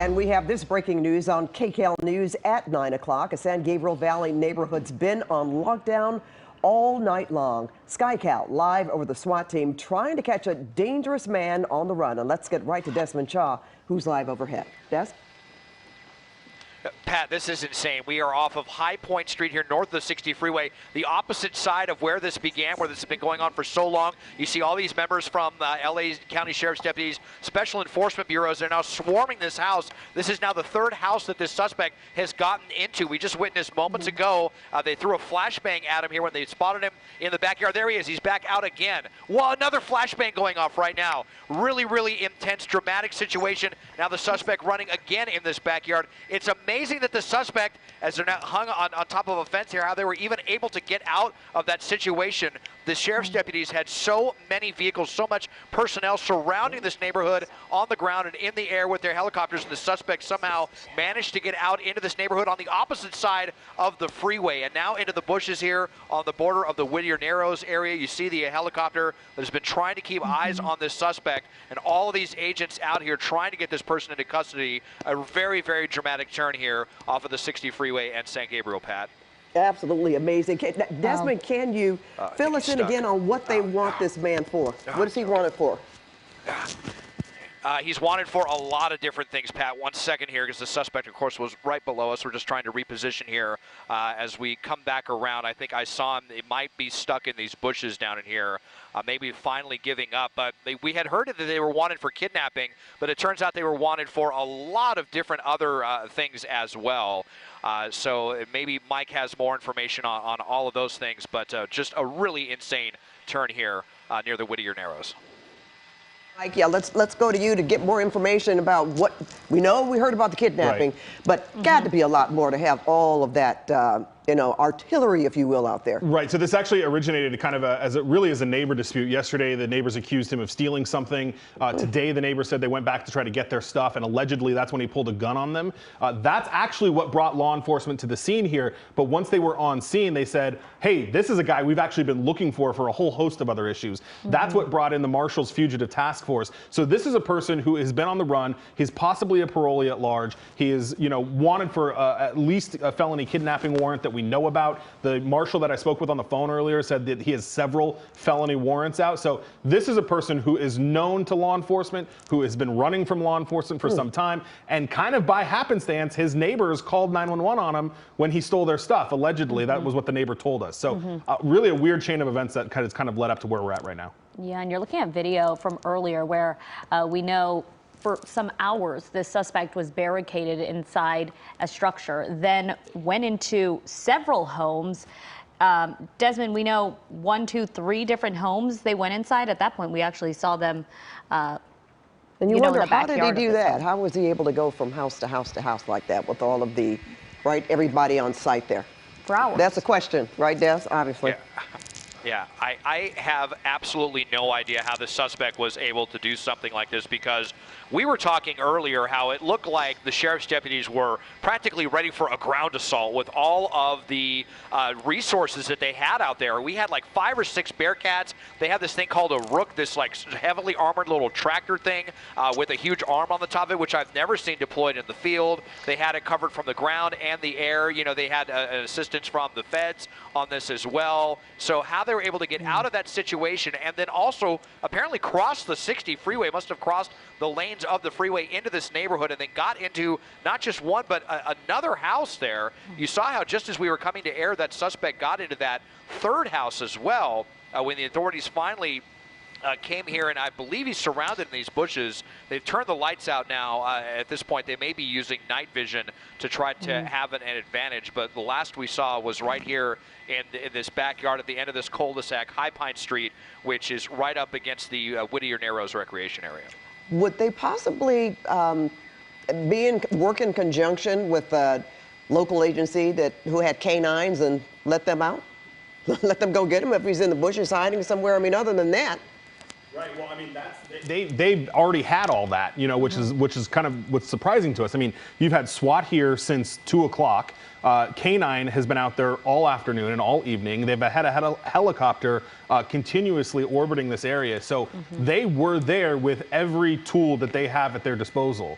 And we have this breaking news on KCAL News at 9 o'clock. A San Gabriel Valley neighborhood's been on lockdown all night long. SkyCal live over the SWAT team trying to catch a dangerous man on the run. And let's get right to Desmond Chaw, who's live overhead. Des? Pat, this is insane. We are off of High Point Street here north of the 60 freeway, the opposite side of where this began, where this has been going on for so long. You see all these members from LA County Sheriff's deputies, special enforcement bureaus. They're now swarming this house. This is now the third house that this suspect has gotten into. We just witnessed moments ago, they threw a flashbang at him here when they spotted him in the backyard. There he is. He's back out again. Well, another flashbang going off right now. Really, really intense, dramatic situation. Now the suspect running again in this backyard. It's amazing that the suspect, as they're now hung on top of a fence here, how they were even able to get out of that situation. The sheriff's deputies had so many vehicles, so much personnel surrounding this neighborhood on the ground and in the air with their helicopters, and the suspect somehow managed to get out into this neighborhood on the opposite side of the freeway and now into the bushes here on the border of the Whittier Narrows area. You see the helicopter that has been trying to keep eyes on this suspect, and all of these agents out here trying to get this person into custody. A very, very dramatic turn here off of the 60 freeway and San Gabriel, Pat. Absolutely amazing. Desmond, can you fill us in again on what they want this man for? What does he want it for? He's wanted for a lot of different things, Pat. 1 second here, because the suspect, of course, was right below us. We're just trying to reposition here as we come back around. I think I saw him. He might be stuck in these bushes down in here, maybe finally giving up. But we had heard that they were wanted for kidnapping, but it turns out they were wanted for a lot of different other things as well. So maybe Mike has more information on all of those things, but just a really insane turn here near the Whittier Narrows. Mike, yeah, let's go to you to get more information about what we know. We heard about the kidnapping, but got to be a lot more to have all of that, artillery, if you will, out there. Right. So this actually originated kind of as a neighbor dispute. Yesterday, the neighbors accused him of stealing something. Today, the neighbors said they went back to try to get their stuff, and allegedly that's when he pulled a gun on them. That's actually what brought law enforcement to the scene here. But once they were on scene, they said, hey, this is a guy we've actually been looking for a whole host of other issues. That's what brought in the Marshals Fugitive Task Force. So this is a person who has been on the run. He's possibly a parolee at large. He is, wanted for at least a felony kidnapping warrant that we know about. The marshal that I spoke with on the phone earlier said that he has several felony warrants out. So this is a person who is known to law enforcement, who has been running from law enforcement for some time, and kind of by happenstance, his neighbors called 911 on him when he stole their stuff. Allegedly, that was what the neighbor told us. So really a weird chain of events that has kind of led up to where we're at right now. Yeah, and you're looking at video from earlier where we know for some hours this suspect was barricaded inside a structure, then went into several homes. Desmond, we know 1, 2, 3 different homes they went inside. At that point, we actually saw them. And you wonder, how did he do that? How was he able to go from house to house to house like that with all of the, everybody on site there? For hours. That's a question, right, Des? Obviously. Yeah, I have absolutely no idea how the suspect was able to do something like this, because we were talking earlier how it looked like the sheriff's deputies were practically ready for a ground assault with all of the resources that they had out there. We had like 5 or 6 Bearcats. They had this thing called a Rook, this like heavily armored little tractor thing with a huge arm on the top of it, which I've never seen deployed in the field. They had it covered from the ground and the air. They had an assistance from the feds on this as well. So how they were able to get out of that situation and then also apparently cross the 60 freeway, must have crossed the lanes of the freeway into this neighborhood and then got into not just one but another house there. You saw how just as we were coming to air, that suspect got into that third house as well when the authorities finally came here, and I believe he's surrounded in these bushes. They've turned the lights out now. At this point, they may be using night vision to try to have an advantage, but the last we saw was right here in this backyard at the end of this cul-de-sac, High Pine Street, which is right up against the Whittier Narrows recreation area. Would they possibly work in conjunction with a local agency who had canines and let them out? Let them go get him if he's in the bushes hiding somewhere? I mean, other than that. Right. Well, I mean, they've already had all that, which is kind of what's surprising to us. I mean, you've had SWAT here since 2 o'clock. K9 has been out there all afternoon and all evening. They've had a helicopter continuously orbiting this area. So they were there with every tool that they have at their disposal.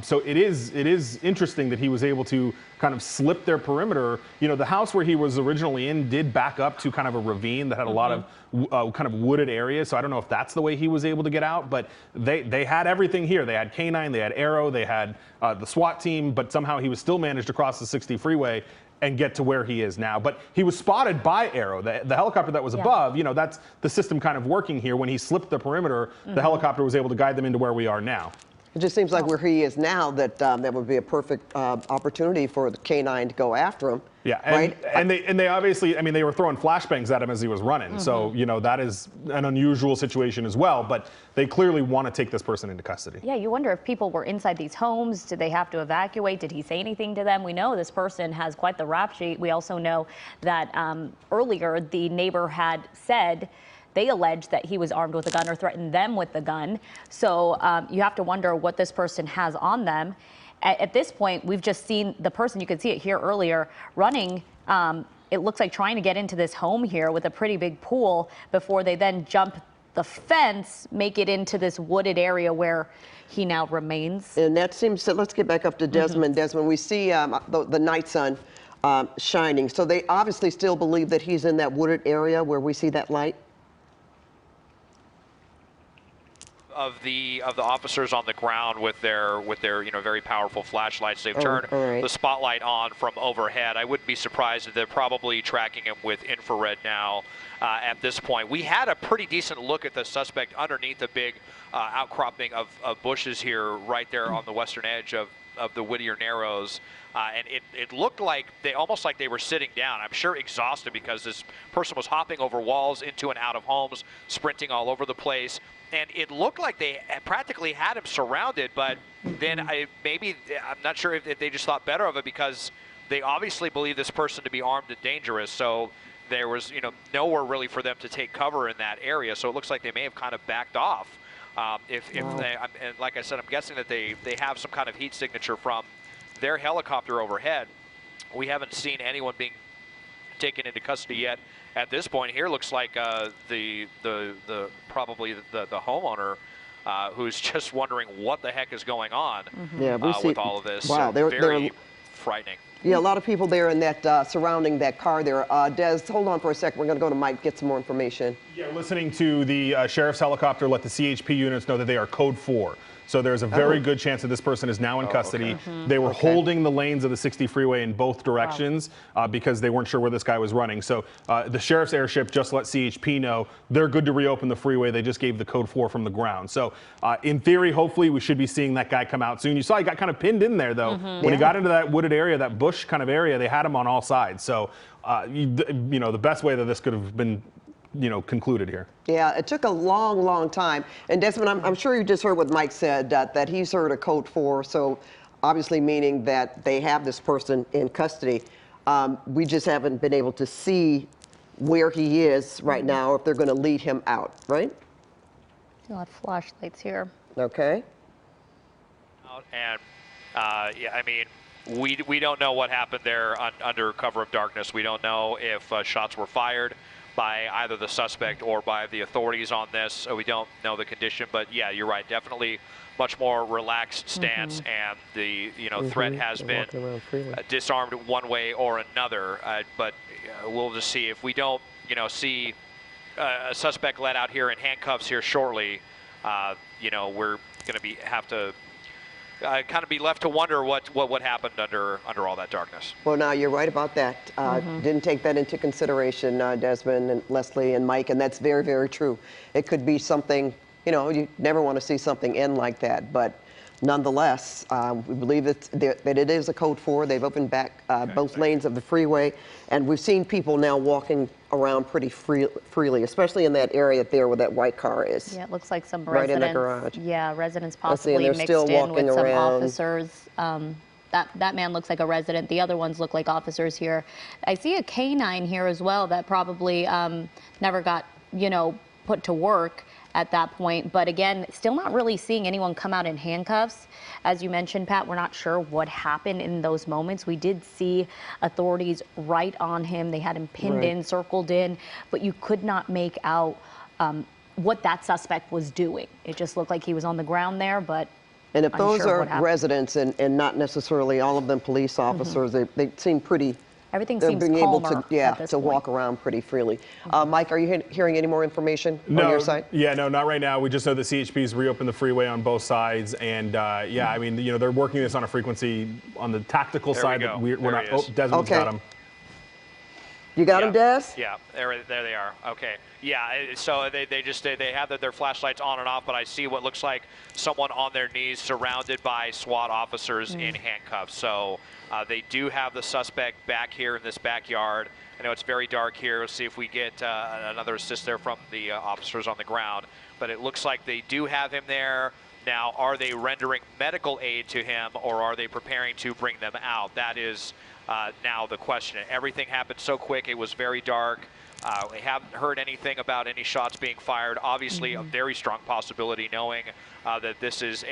So it is interesting that he was able to kind of slip their perimeter. You know, the house where he was originally in did back up to kind of a ravine that had a lot of kind of wooded areas. So I don't know if that's the way he was able to get out, but they had everything here. They had K9, they had Arrow, they had the SWAT team, but somehow he was still managed to cross the 60 freeway and get to where he is now. But he was spotted by Arrow, the helicopter that was above. You know, that's the system kind of working here. When he slipped the perimeter, the helicopter was able to guide them into where we are now. It just seems like where he is now that that would be a perfect opportunity for the K9 to go after him. Yeah, right? and they obviously, I mean, they were throwing flashbangs at him as he was running. So, you know, that is an unusual situation as well. But they clearly want to take this person into custody. Yeah, you wonder if people were inside these homes. Did they have to evacuate? Did he say anything to them? We know this person has quite the rap sheet. We also know that earlier the neighbor had said they alleged that he was armed with a gun or threatened them with the gun. So you have to wonder what this person has on them. At this point, we've just seen the person, you could see it here earlier, running, it looks like trying to get into this home here with a pretty big pool before they then jump the fence, make it into this wooded area where he now remains. And that seems to, let's get back up to Desmond. Desmond, we see the night sun shining. So they obviously still believe that he's in that wooded area where we see that light? Of the officers on the ground with their you know, very powerful flashlights, they've turned the spotlight on from overhead. I wouldn't be surprised if they're probably tracking him with infrared now. At this point, we had a pretty decent look at the suspect underneath the big outcropping of bushes here, right there on the western edge of the Whittier Narrows. And it looked like almost like they were sitting down. I'm sure exhausted because this person was hopping over walls, into and out of homes, sprinting all over the place. And it looked like they practically had him surrounded, but then I'm not sure if they just thought better of it, because they obviously believe this person to be armed and dangerous. So there was, you know, nowhere really for them to take cover in that area. So it looks like they may have kind of backed off. And like I said, I'm guessing that they have some kind of heat signature from their helicopter overhead. We haven't seen anyone being taken into custody yet. At this point here, looks like probably the homeowner who's just wondering what the heck is going on with all of this. Wow, so very frightening. Yeah, a lot of people there in that surrounding that car there. Des, hold on for a second. We're going to go to Mike, get some more information. Yeah, listening to the sheriff's helicopter let the CHP units know that they are code 4. So there's a very good chance that this person is now in custody. They were holding the lanes of the 60 freeway in both directions because they weren't sure where this guy was running. So the sheriff's airship just let CHP know they're good to reopen the freeway. They just gave the code 4 from the ground. So in theory, hopefully we should be seeing that guy come out soon. You saw he got kind of pinned in there, though. When he got into that wooded area, that bush kind of area, they had him on all sides. So, you know, the best way that this could have been, you know, concluded here. Yeah, it took a long, long time. And Desmond, I'm sure you just heard what Mike said, that he's heard a code 4, so obviously meaning that they have this person in custody. We just haven't been able to see where he is right now, or if they're going to lead him out, right? Still have flashlights here. Okay. And yeah, I mean, we don't know what happened there under cover of darkness. We don't know if shots were fired by either the suspect or by the authorities on this. So we don't know the condition, but yeah, you're right. Definitely much more relaxed stance, and the threat has been disarmed one way or another. But we'll just see if we don't see a suspect let out here in handcuffs here shortly. We're going to have to kind of be left to wonder what happened under all that darkness. Well, now you're right about that. Didn't take that into consideration, Desmond and Leslie and Mike, and that's very, very true. It could be something, you never want to see something end like that, but nonetheless, we believe that it is a code 4. They've opened back both lanes of the freeway, and we've seen people now walking around pretty freely, especially in that area there where that white car is. Yeah, it looks like some right residents. in the garage. Yeah, residents possibly they're mixed still in walking with some around. officers. That man looks like a resident. The other ones look like officers here. I see a K9 here as well that probably never got, put to work at that point. But again, still not really seeing anyone come out in handcuffs. As you mentioned, Pat, we're not sure what happened in those moments. We did see authorities right on him. They had him pinned in, circled in, but you could not make out what that suspect was doing. It just looked like he was on the ground there, but And if those unsure are what happened. residents and not necessarily all of them police officers, they seem pretty. Everything They're seems being able calmer to, at this to point. walk around pretty freely. Mike, are you hearing any more information on your side? Yeah, no, not right now. We just know the CHP's reopened the freeway on both sides, and yeah, I mean, they're working this on a frequency on the tactical There side we that go. we're There not. he Oh, is. Desmond's got him. You got him, Des? Yeah, there they are. Okay. Yeah, so they have their flashlights on and off, but I see what looks like someone on their knees surrounded by SWAT officers in handcuffs. So they do have the suspect back here in this backyard. I know it's very dark here. We'll see if we get another assist there from the officers on the ground. But it looks like they do have him there. Now, are they rendering medical aid to him, or are they preparing to bring them out? That is now the question. Everything happened so quick. It was very dark. We haven't heard anything about any shots being fired. Obviously, a very strong possibility, knowing that this is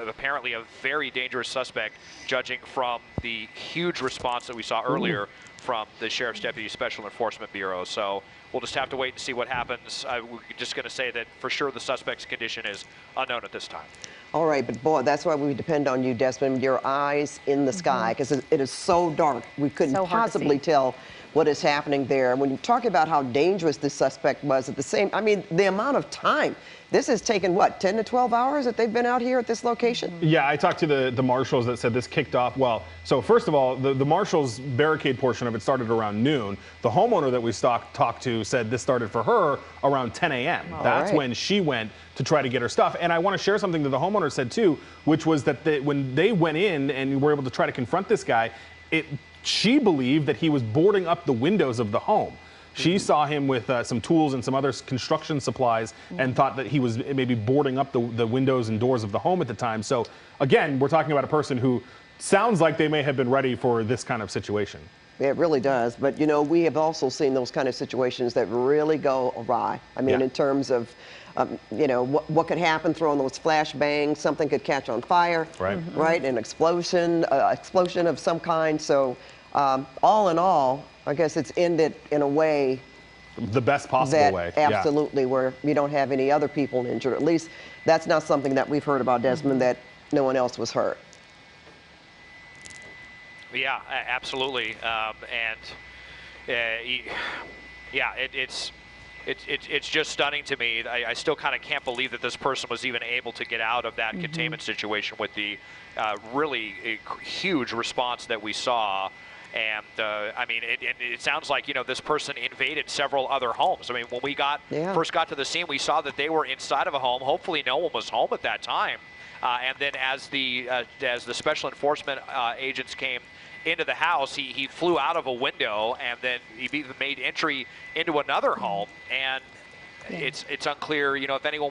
apparently a very dangerous suspect, judging from the huge response that we saw earlier from the Sheriff's Deputy Special Enforcement Bureau. So we'll just have to wait and see what happens. We're just going to say that for sure the suspect's condition is unknown at this time. All right, but boy, that's why we depend on you, Desmond, your eyes in the sky, because it is so dark. We couldn't So hard to possibly see. tell what is happening there. When you talk about how dangerous this suspect was at the same, I mean, the amount of time, this has taken, what, 10 to 12 hours that they've been out here at this location? Yeah, I talked to the marshals that said this kicked off. Well, so first of all, the marshals barricade portion of it started around noon. The homeowner that we talked to said this started for her around 10 a.m. That's right. when she went to try to get her stuff. And I want to share something that the homeowner said too, which was that when they went in and were able to try to confront this guy, she believed that he was boarding up the windows of the home. She saw him with some tools and some other construction supplies and thought that he was maybe boarding up the windows and doors of the home at the time. So again, we're talking about a person who sounds like they may have been ready for this kind of situation. It really does. But, you know, we have also seen those kind of situations that really go awry. I mean, Yeah. in terms of, you know, what could happen throwing those flashbangs, something could catch on fire. Right. Right, an explosion of some kind. So all in all, I guess it's ended in a way The best possible that way. Yeah. absolutely where you don't have any other people injured. At least that's not something that we've heard about, Desmond, that no one else was hurt. Yeah, absolutely. Yeah, it's just stunning to me. I still kind of can't believe that this person was even able to get out of that containment situation with the really huge response that we saw. And I mean, it sounds like, you know, this person invaded several other homes. I mean, when we first got to the scene, we saw that they were inside of a home. Hopefully no one was home at that time. And then as the special enforcement agents came into the house, he flew out of a window, and then he even made entry into another home. And it's unclear, you know, if anyone